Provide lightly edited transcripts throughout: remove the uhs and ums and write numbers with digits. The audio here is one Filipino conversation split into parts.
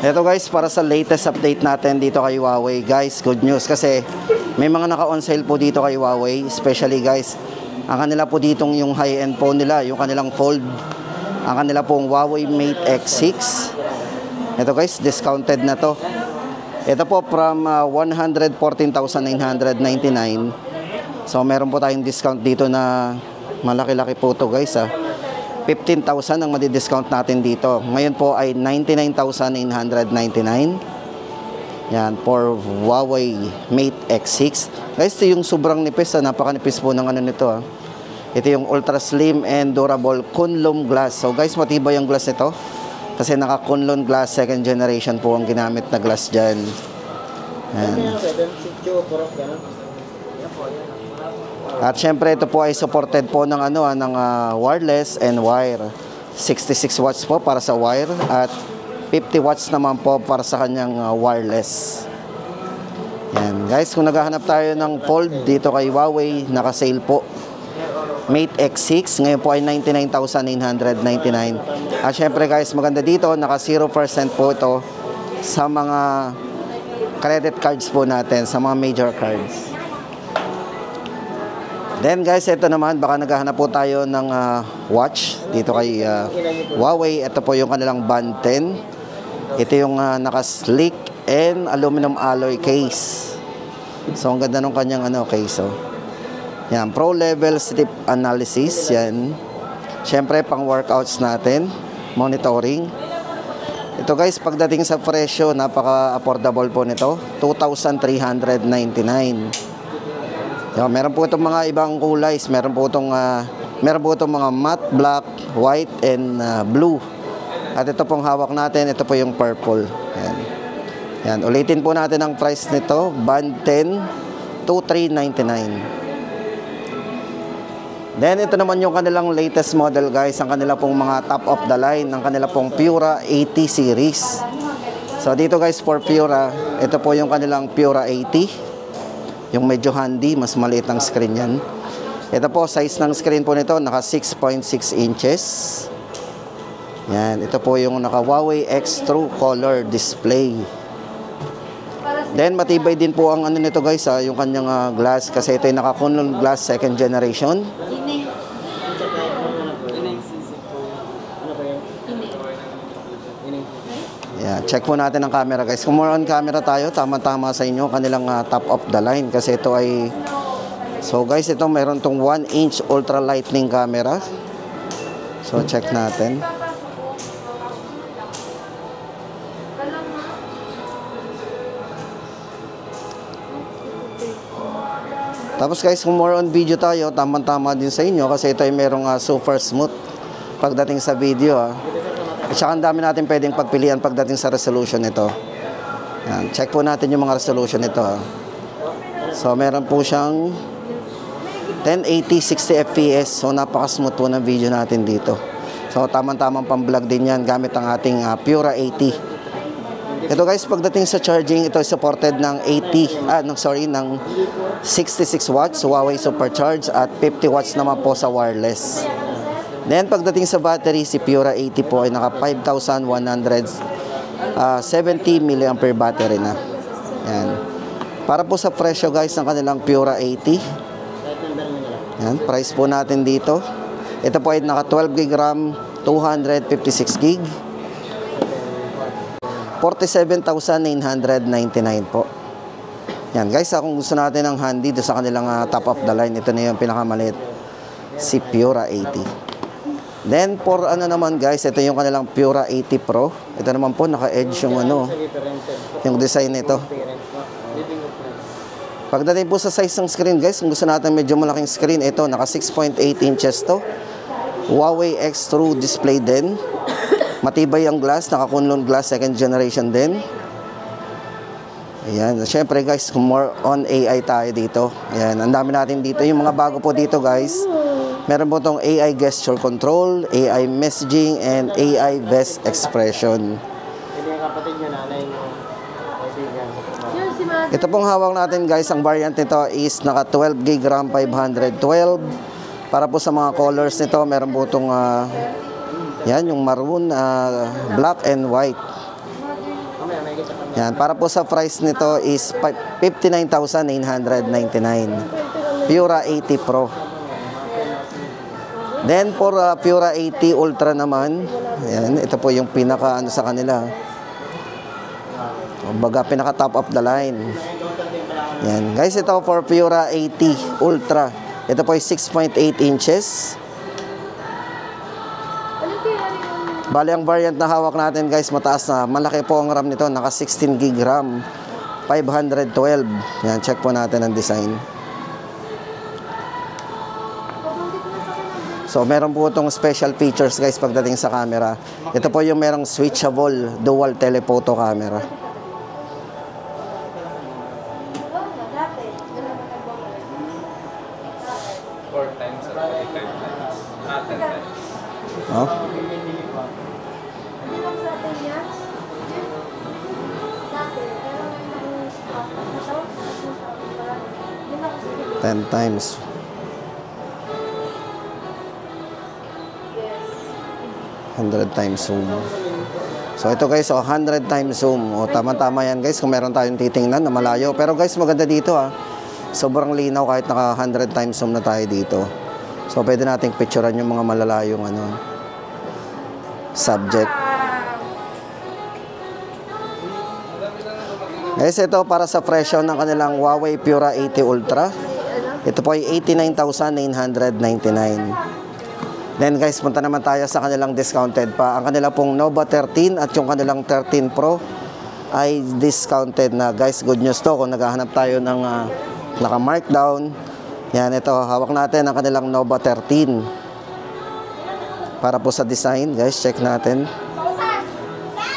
Ito guys, para sa latest update natin dito kay Huawei guys, good news kasi may mga naka-on sale po dito kay Huawei, especially guys, ang kanila po ditong yung high-end phone nila, yung kanilang Fold, ang kanila pong Huawei Mate X6. Ito guys, discounted na to. Ito po from 114,999. So meron po tayong discount dito na malaki-laki po to guys 15,000 ang madi-discount natin dito. Ngayon po ay 99,999. Yan, for Huawei Mate X6. Guys, ito yung sobrang nipis. Napaka-nipis po ng ano nito. Ito yung ultra slim and durable Kunlun glass. So guys, matibay yung glass nito. Kasi naka-Kunlun glass, second generation po ang ginamit na glass dyan. Yan. At syempre ito po ay supported po ng wireless and wire. 66 watts po para sa wire at 50 watts naman po para sa kanyang wireless. Yan guys, kung naghahanap tayo ng Fold dito kay Huawei, naka-sale po. Mate X6 ngayon po ay 99,999. At syempre guys, maganda dito, naka 0% po ito sa mga credit cards po natin, sa mga major cards. Then guys, ito naman, baka naghahanap po tayo ng watch dito kay Huawei. Ito po yung kanilang Band 10. Ito yung naka-slick and aluminum alloy case. So ang ganda ng kanyang case. Yan, Pro Level Sleep Analysis. Yan. Siyempre, pang workouts natin. Monitoring. Ito guys, pagdating sa presyo, napaka-affordable po nito. 2,399. Yan, meron po itong mga ibang kulay. Meron po itong mga matte, black, white, and blue. At ito pong hawak natin, ito po yung purple. Yan. Yan, ulitin po natin ang price nito. Band 10, 2,399. Then ito naman yung kanilang latest model guys, ang kanila pong mga top of the line, ang kanila pong Pura 80 series. So dito guys, for Pura, ito po yung kanilang Pura 80. Yung medyo handy, mas maliit ang screen yan. Ito po, size ng screen po nito, naka 6.6 inches. Yan, ito po yung naka Huawei X True Color Display. Then matibay din po ang nito guys, yung kanyang glass, kasi ito yung naka Kunlun glass second generation. Yeah, check po natin ang camera guys. Kung more on camera tayo, tama-tama sa inyo kanilang top of the line, kasi ito ay, so guys, ito meron tong 1-inch ultra lightning camera. So check natin. Tapos guys, kung more on video tayo, tama-tama din sa inyo, kasi ito ay merong super smooth pagdating sa video. At saka ang dami natin pwedeng pagpilian pagdating sa resolution nito. Yan, check po natin yung mga resolution nito. So meron po siyang 1080 60 fps. So napaka-smooth po ng video natin dito. So tamang-tamang pang-vlog din yan gamit ang ating Pura 80. Ito guys, pagdating sa charging, ito ay supported ng 66 watts Huawei Supercharge at 50 watts naman po sa wireless. Then pagdating sa battery, si Pura 80 po ay naka 5,170 mAh battery na. Yan. Para po sa presyo guys ng kanilang Pura 80. Yan, price po natin dito. Ito po ay naka 12 GB RAM, 256 GB. 47,999 po. Yan guys, kung gusto natin ng handy do sa kanilang top of the line, ito na yung pinakamaliit, si Pura 80. Then for naman guys, ito yung kanilang Pura 80 Pro. Ito naman po naka-edge yung yung design nito. Pagdating po sa size ng screen guys, kung gusto natin medyo malaking screen, ito naka 6.8 inches to. Huawei X True Display din. Matibay ang glass, naka Kunlun glass second generation din. Ayan, syempre guys, more on AI tayo dito. Ayan, ang dami natin dito. Yung mga bago po dito guys, meron po itong AI gesture control, AI messaging, and AI voice expression. Ito pong hawak natin guys, ang variant nito is naka 12 GB RAM 512. Para po sa mga colors nito, meron po itong yan, yung maroon, black and white. Yan, para po sa price nito is 59,999. Pura 80 Pro. Then for Pura 80 Ultra naman, ayan, ito po yung pinaka ano sa kanila. Kumbaga pinaka top of the line. Yan, guys, ito for Pura 80 Ultra. Ito po ay 6.8 inches. Bali, ang variant na hawak natin, guys, mataas na. Malaki po ang RAM nito. Naka 16 gig RAM. 512. Yan, check po natin ang design. So, meron po itong special features, guys, pagdating sa camera. Ito po yung merong switchable dual telephoto camera. Oh. 10 times. Hundred times zoom. So ito, guys, 100 times zoom. O tama-tama yan, guys, kung meron tayong titingnan na malayo. Pero guys, maganda dito, sobrang linaw kahit naka 100 times zoom na tayo dito. So pwede nating picturean yung mga malalayong subject. Guys, ito para sa presyo ng kanilang Huawei Pura 80 Ultra. Ito po ay 89,999. Then guys, punta naman tayo sa kanilang discounted pa. Ang kanila pong Nova 13 at yung kanilang 13 Pro ay discounted na. Guys, good news to kung naghahanap tayo ng naka-markdown. Yan, ito, hawak natin ang kanilang Nova 13. Para po sa design, guys, check natin.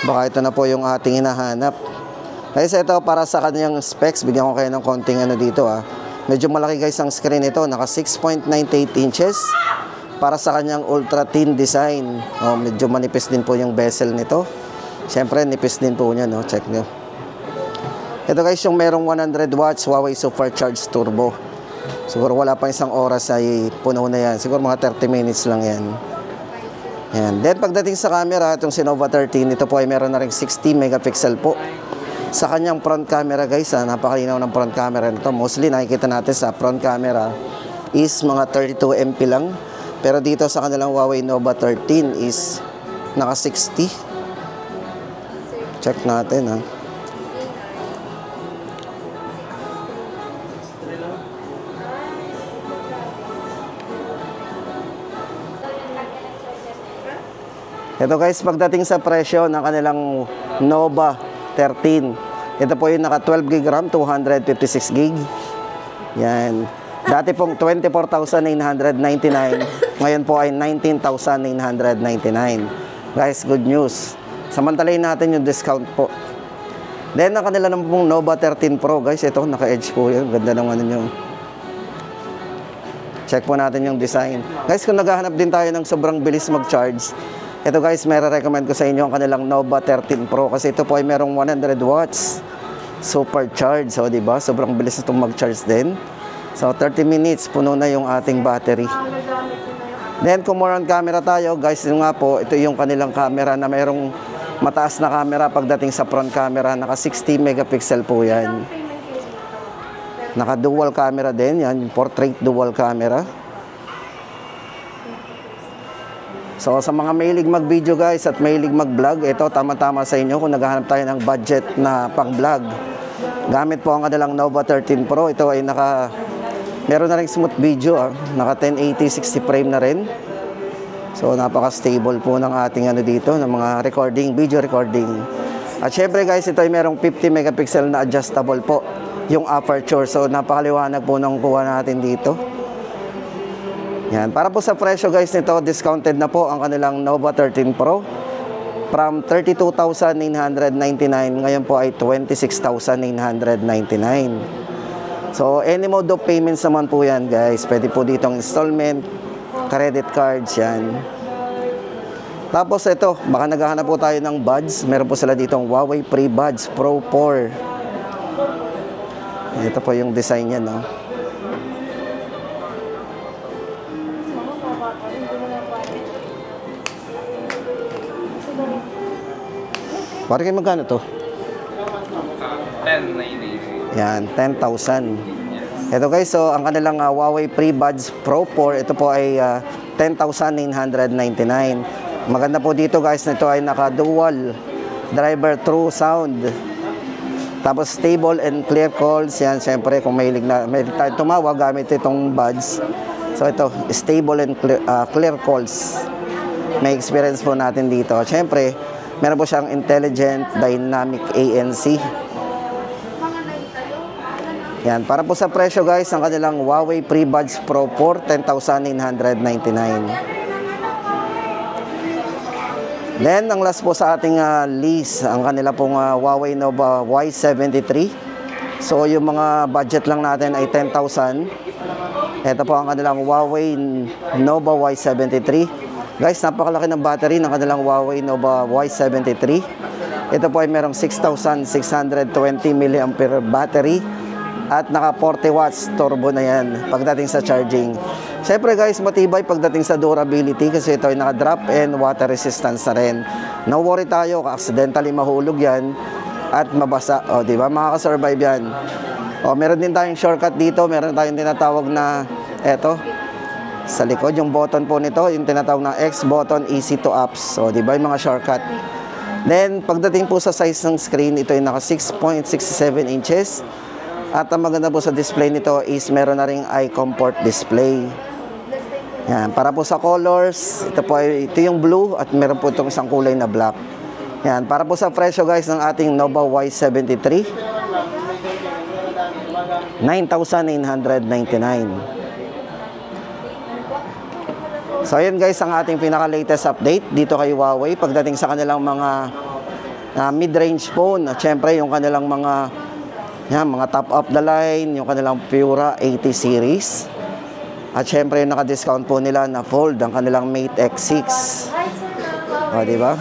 Baka ito na po yung ating hinahanap. Guys, ito para sa kanyang specs, bigyan ko kayo ng konting dito. Medyo malaki, guys, ang screen ito. Naka 6.98 inches. Para sa kanyang ultra thin design. Medyo manipis din po yung bezel nito. Siyempre, nipis din po niya, no? Check nyo. Ito, guys, yung merong 100 watts Huawei Supercharged Turbo. Siguro wala pa isang oras ay puno na yan. Siguro mga 30 minutes lang yan. Yan. Then, pagdating sa camera, itong si Nova 13, ito po ay meron na rin 60 megapixel po. Sa kanyang front camera, guys, napakalinaw ng front camera nito. Mostly, nakikita natin sa front camera is mga 32 MP lang. Pero dito sa kanilang Huawei Nova 13 is naka 60. Check natin, Ito, guys, pagdating sa presyo ng kanilang Nova 13. Ito po yung naka 12 gig RAM, 256 gig. Yan. Dati pong 24,999. Ngayon po ay 19,999. Guys, good news. Samantalayin natin yung discount po. Then, ang kanila naman pong Nova 13 Pro. Guys, ito, naka-edge po yun. Ganda ng nyo. Check po natin yung design. Guys, kung naghahanap din tayo ng sobrang bilis mag-charge, ito, guys, may recommend ko sa inyo ang kanilang Nova 13 Pro. Kasi ito po ay merong 100 watts supercharge. So, diba? Sobrang bilis itong mag-charge din. So, 30 minutes, puno na yung ating battery. Then, kung more on camera tayo, guys, yun nga po, ito yung kanilang camera na mayroong mataas na camera pagdating sa front camera. Naka 60 megapixel po yan. Naka dual camera din, yan, portrait dual camera. So, sa mga mahilig mag-video, guys, at mahilig mag-vlog, ito, tama-tama sa inyo kung naghahanap tayo ng budget na pang-vlog. Gamit po ang kanilang Nova 13 Pro. Ito ay meron na rin smooth video, naka 1080 60 frame na rin. So napaka-stable po ng ating dito, ng mga recording, video recording. At syempre, guys, ito ay merong 50 megapixel na adjustable po yung aperture. So napakaliwanag po ng kuha natin dito. Yan, para po sa presyo, guys, nito discounted na po ang kanilang Nova 13 Pro. From 32,999, ngayon po ay 26,999. So, any mode of payments naman po yan, guys. Pwede po ditong installment, credit cards, yan. Tapos ito, baka naghahanap po tayo ng buds. Meron po sila ditong Huawei Free Buds Pro 4. Ito po yung design yan, no? Parang kayo magkano to? 10,999. Yan, 10,000. Yes. Ito guys, so ang kanilang Huawei FreeBuds Pro 4, ito po ay 10,999. Maganda po dito guys, ito ay naka-dual driver through sound. Tapos stable and clear calls. Yan, syempre kung may tayo tumawag gamit itong buds. So ito, stable and clear calls. May experience po natin dito. Syempre, meron po siyang intelligent dynamic ANC. Yan, para po sa presyo guys, ang kanilang Huawei FreeBuds Pro 4, 10,999. Then, ang last po sa ating list, ang kanila pong Huawei Nova Y73. So, yung mga budget lang natin ay 10,000. Ito po ang kanilang Huawei Nova Y73. Guys, napakalaki ng battery ng kanilang Huawei Nova Y73. Ito po ay merong 6,620 mAh battery. At naka 40 watts turbo na yan pagdating sa charging. Siyempre guys, matibay pagdating sa durability kasi ito ay naka drop and water resistance na rin. No worry tayo, accidentally mahulog yan at mabasa. O, di ba? Makakasurvive yan. O, meron din tayong shortcut dito. Meron tayong tinatawag na eto. Sa likod, yung button po nito, yung tinatawag na X button, easy to apps. O, di ba? Yung mga shortcut. Then, pagdating po sa size ng screen, ito ay naka 6.67 inches. At ang maganda po sa display nito is meron na ring eye comfort display. Yan, para po sa colors, ito yung blue at meron po itong isang kulay na black. Yan, para po sa presyo guys ng ating Nova Y73, 9,999. So ayan guys ang ating pinaka-latest update dito kay Huawei pagdating sa kanilang mga mid-range phone. At syempre yung kanilang mga top of the line, yung kanilang Pura 80 series. At syempre yung naka-discount po nila na fold ang kanilang Mate X6. O, diba?